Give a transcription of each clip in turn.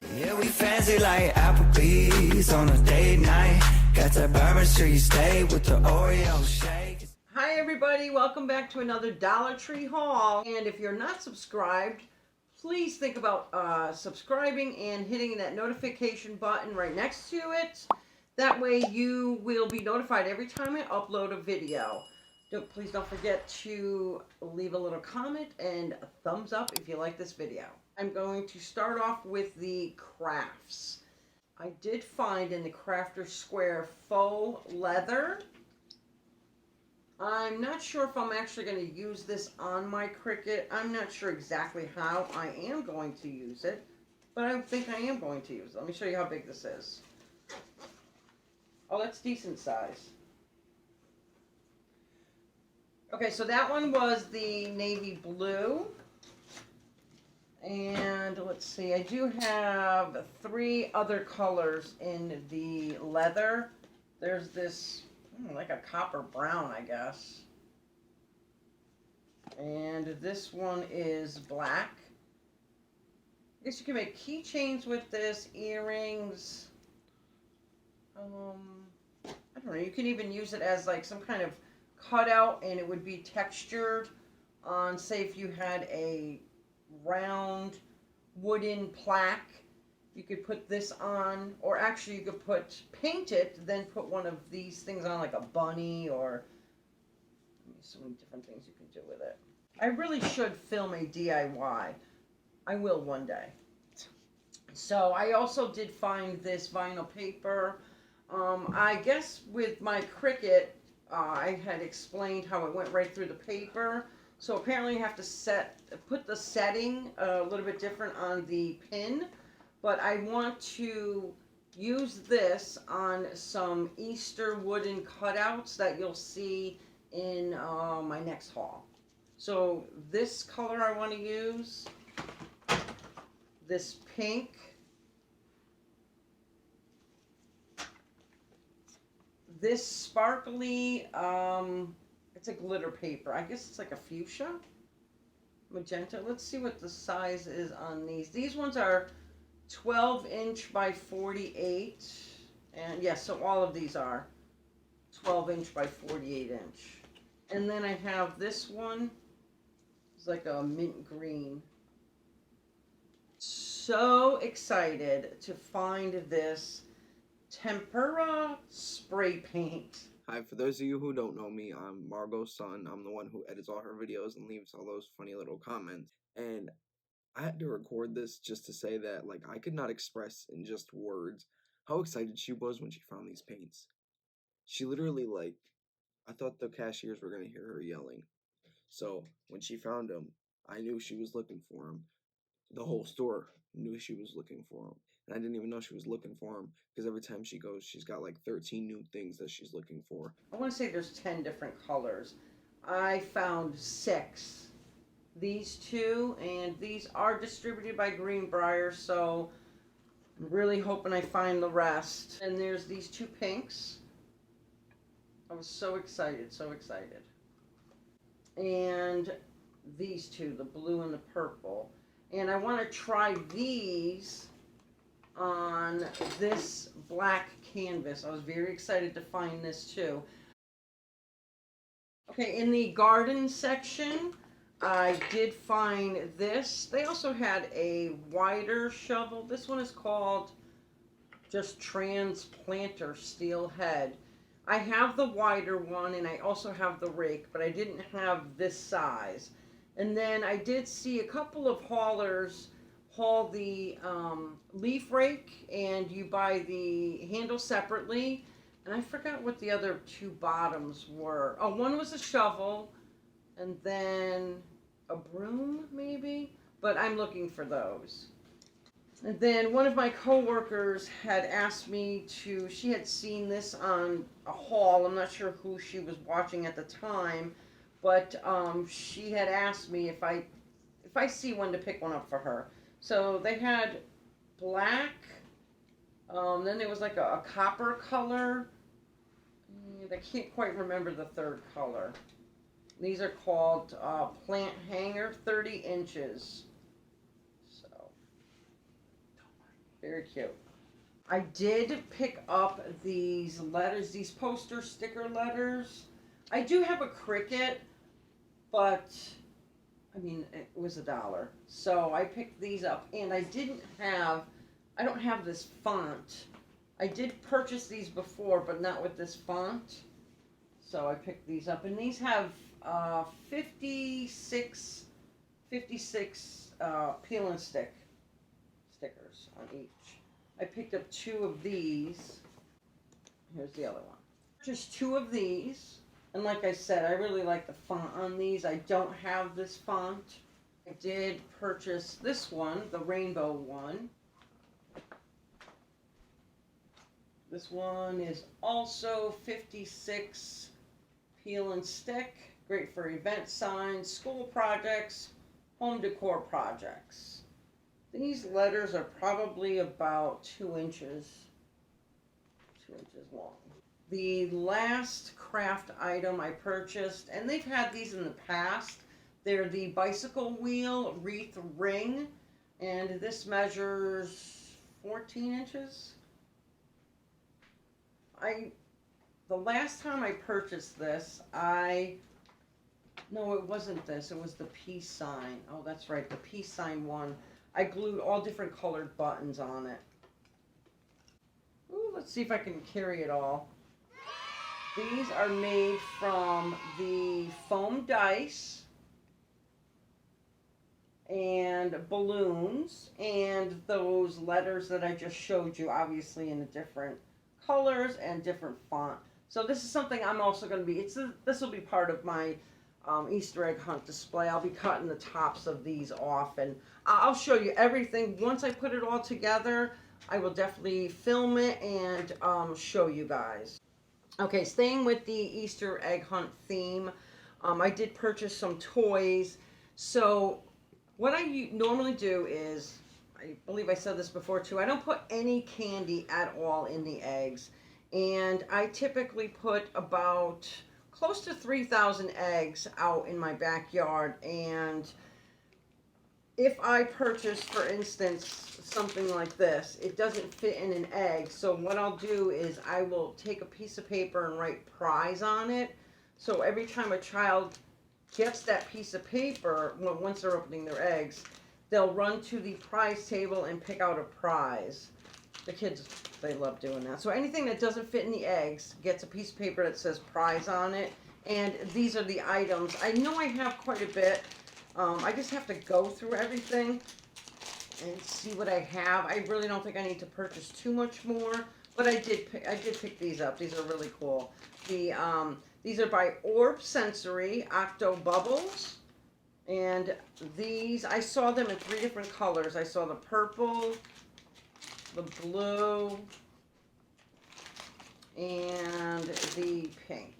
Yeah, we fancy like Applebee's on a date night. Got that Bourbon Street steak with the Oreo shake. Hi everybody, welcome back to another Dollar Tree haul. And if you're not subscribed, please think about subscribing and hitting that notification button right next to it. That way you will be notified every time I upload a video. Please don't forget to leave a little comment and a thumbs up if you like this video. I'm going to start off with the crafts. I did find in the Crafter Square faux leather. I'm not sure if I'm actually going to use this on my Cricut. I'm not sure exactly how I am going to use it, but I think I am going to use it. Let me show you how big this is. Oh, that's decent size. Okay, so that one was the navy blue. And let's see, I do have 3 other colors in the leather. There's this, like a copper brown, I guess. And this one is black. I guess you can make keychains with this, earrings. I don't know, you can even use it as like some kind of cutout, and it would be textured on, say, if you had a round wooden plaque, you could put this on, or actually you could paint it, then put one of these things on, like a bunny, or so many different things you can do with it. I really should film a DIY. I will one day. So I also did find this vinyl paper. I guess with my Cricut, I had explained how it went right through the paper. So apparently you have to put the setting a little bit different on the pin. But I want to use this on some Easter wooden cutouts that you'll see in my next haul. So this color I want to use, this pink, this sparkly, it's a glitter paper. I guess it's like a fuchsia, magenta. Let's see what the size is on these. These ones are 12 inch by 48. And yes, so all of these are 12 inch by 48 inch. And then I have this one. It's like a mint green. So excited to find this tempera spray paint. Hi, for those of you who don't know me, I'm Margot's son. I'm the one who edits all her videos and leaves all those funny little comments. And I had to record this just to say that, like, I could not express in just words how excited she was when she found these paints. She literally, like, I thought the cashiers were going to hear her yelling. So when she found them, I knew she was looking for them. The whole store knew she was looking for them. And I didn't even know she was looking for them because every time she goes, she's got like 13 new things that she's looking for. I want to say there's 10 different colors. I found 6. These 2, and these are distributed by Greenbrier, so I'm really hoping I find the rest. And there's these 2 pinks. I was so excited, so excited. And these 2, the blue and the purple. And I want to try these on this black canvas. I was very excited to find this too. Okay, in the garden section, I did find this. They also had a wider shovel. This one is called just Transplanter Steel Head. I have the wider one, and I also have the rake, but I didn't have this size. And then I did see a couple of haulers haul the leaf rake, and you buy the handle separately. And I forgot what the other 2 bottoms were. Oh, one was a shovel, and then a broom, maybe? But I'm looking for those. And then one of my coworkers had asked me to, she had seen this on a haul. I'm not sure who she was watching at the time, but she had asked me if I see one to pick one up for her. So they had black, then there was like a copper color, and I can't quite remember the 3rd color. These are called plant hanger, 30 inches. So, Very cute. I did pick up these letters, these poster sticker letters. I do have a Cricut, but I mean, it was $1. So I picked these up, and I don't have this font. I did purchase these before, but not with this font. So I picked these up, and these have 56 peel and stick stickers on each. I picked up 2 of these. Here's the other one. Just 2 of these. And like I said, I really like the font on these. I don't have this font. I did purchase this one, the rainbow one. This one is also 56 peel and stick. Great for event signs, school projects, home decor projects. These letters are probably about 2 inches long. The last craft item I purchased, and they've had these in the past, they're the bicycle wheel wreath ring, and this measures 14 inches. The last time I purchased this, no, it wasn't this, it was the peace sign. Oh, that's right, the peace sign one. I glued all different colored buttons on it. Ooh, let's see if I can carry it all. These are made from the foam dice and balloons and those letters that I just showed you, obviously in the different colors and different font. So this is something I'm also going to be, this will be part of my Easter egg hunt display. I'll be cutting the tops of these off, and I'll show you everything. Once I put it all together, I will definitely film it and show you guys. Okay, staying with the Easter egg hunt theme, I did purchase some toys. So what I normally do is, I believe I said this before too, I don't put any candy at all in the eggs. And I typically put about close to 3,000 eggs out in my backyard, and if I purchase, for instance, something like this, it doesn't fit in an egg, so what I'll do is I will take a piece of paper and write prize on it, so every time a child gets that piece of paper, once they're opening their eggs, they'll run to the prize table and pick out a prize. The kids, they love doing that. So anything that doesn't fit in the eggs gets a piece of paper that says prize on it. And these are the items. I know I have quite a bit. I just have to go through everything and see what I have. I really don't think I need to purchase too much more. But I did pick these up. These are really cool. These are by Orb Sensory Octo Bubbles. And these, I saw them in 3 different colors. I saw the purple, the blue, and the pink.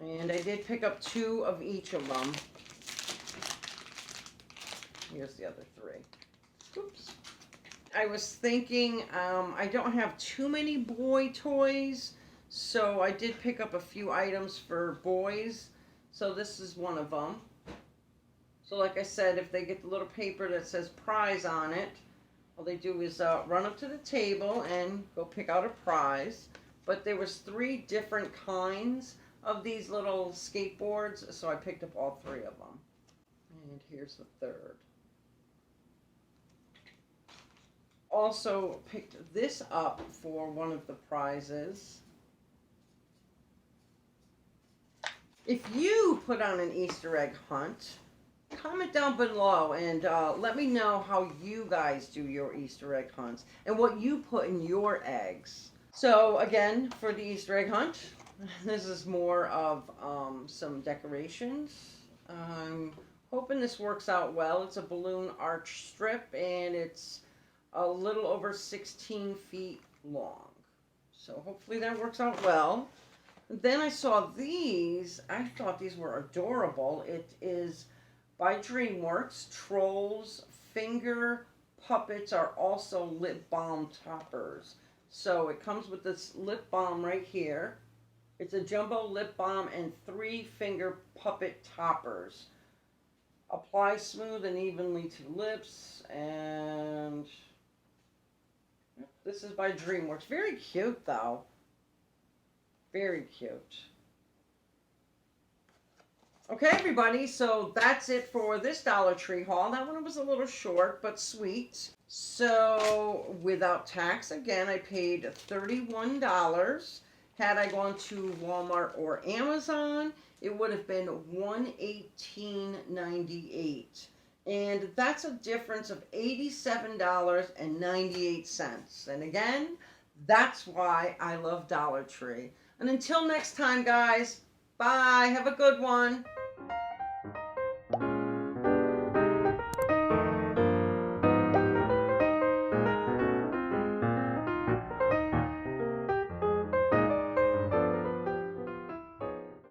And I did pick up 2 of each of them. Here's the other 3. Oops. I was thinking, I don't have too many boy toys, so I did pick up a few items for boys. So this is one of them. So like I said, if they get the little paper that says prize on it, all they do is run up to the table and go pick out a prize. But there was 3 different kinds of these little skateboards, so I picked up all 3 of them. And here's the 3rd. Also picked this up for one of the prizes. If you put on an Easter egg hunt, comment down below and let me know how you guys do your Easter egg hunts and what you put in your eggs. So again, for the Easter egg hunt, this is more of some decorations. I'm hoping this works out well. It's a balloon arch strip, and it's a little over 16 feet long. So hopefully that works out well. Then I saw these. I thought these were adorable. It is by DreamWorks. Trolls finger puppets are also lip balm toppers. So it comes with this lip balm right here. It's a jumbo lip balm and 3 finger puppet toppers. Apply smooth and evenly to lips, and This is by DreamWorks. Very cute, though. Very cute. Okay, everybody, so that's it for this Dollar Tree haul. That one was a little short, but sweet. So, without tax, again, I paid $31. Had I gone to Walmart or Amazon, it would have been $118.98. And that's a difference of $87.98. And again, that's why I love Dollar Tree. And until next time, guys, bye. Have a good one.